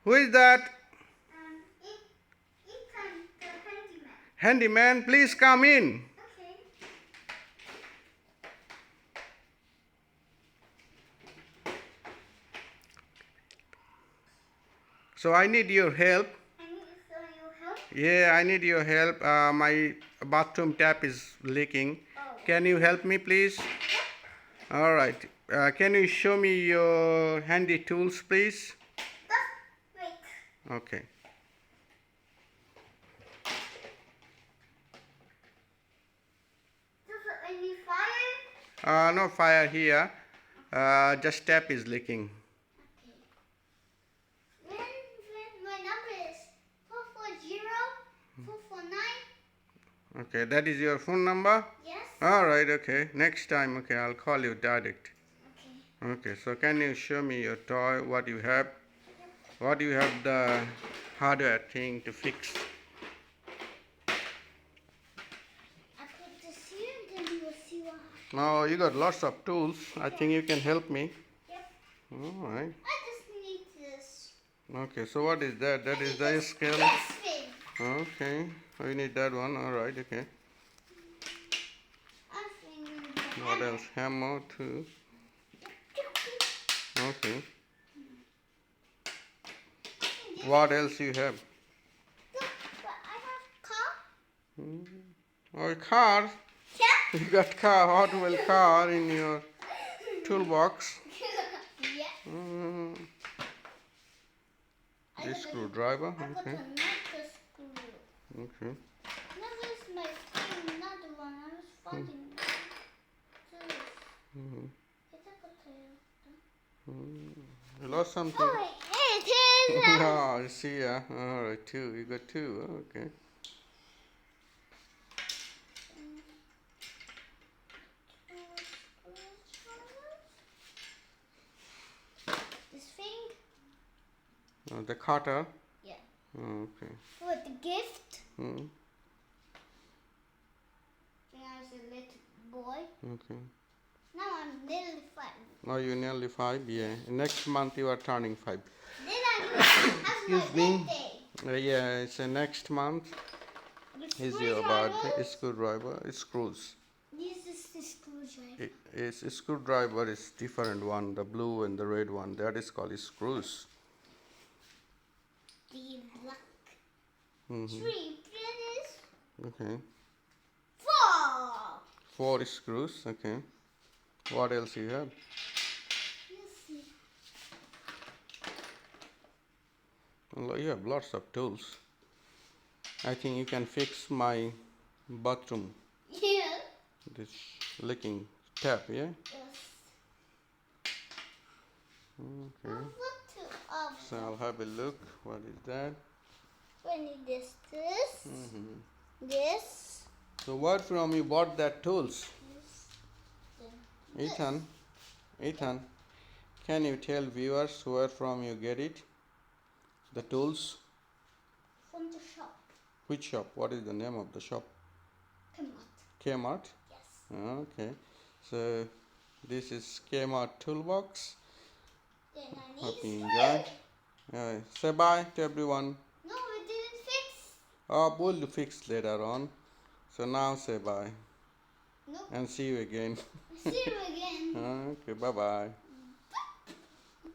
Who is that? Ethan, the handyman. Handyman, please come in. Okay. So I need your help. I need your help. Yeah, I need your help. My bathroom tap is leaking. Oh. Can you help me, please? All right. Can you show me your handy tools, please? Wait. Okay. Does it any fire? No fire here. Just tap is leaking. Okay. When my number is 440 449. Okay, that is your phone number? Yes. All right, okay. Next time, okay, I'll call you direct. Okay. Okay, so can you show me your toy, what you have? What you have the hardware thing to fix? I put this here and then you will see what happens. Oh, you got lots of tools. I think you can help me. Yep. All right. I just need this. Okay, so what is that? That is the scale. This thing. Okay, oh, you need that one. All right, okay. I think the What hammer. else? Hammer too. Okay. What else you have? Look, but I have car. Oh, a car. Yeah. You got car, Hot Wheel car in your toolbox. Yeah. Mm, I a got screwdriver. I got Okay. another screw. Okay. No, where's my thing? Another one. I was finding this. Mm-hmm. It's a potato. You lost something. Oh, it is. Oh, I see. Yeah. All right. Two. You got two. Okay. This thing? The cutter. Yeah. Okay. For the gift. Mm. When I was a little boy. Okay. Now I'm nearly 5. Now you're nearly 5. Yeah. Next month you are turning 5. Then I will have my Excuse me. birthday. Yeah. It's next month. With Is your birthday? screwdrivers. Screwdriver. Screws. This is the screwdriver. Is screwdriver is different one. The blue and the red one. That is called screws. The black. Mm-hmm. 3 pieces. Okay. 4. 4 screws. Okay. What else you have? Let's see. Well, you have lots of tools. I think you can fix my bathroom. Yeah. This leaking tap. Yeah. Yes. Okay. What to So I'll have a look. What is that? We need this. Mm-hmm. This. So where from you bought that tools? This. Ethan, can you tell viewers where from you get it? The tools? From the shop. Which shop? What is the name of the shop? Kmart. Kmart? Yes. Okay. So this is Kmart toolbox. Then I Hope you need enjoy. thread. Say bye to everyone. No, we didn't fix. We'll fix later on. So now say bye Nope. and see you again. See you again. Okay, bye bye.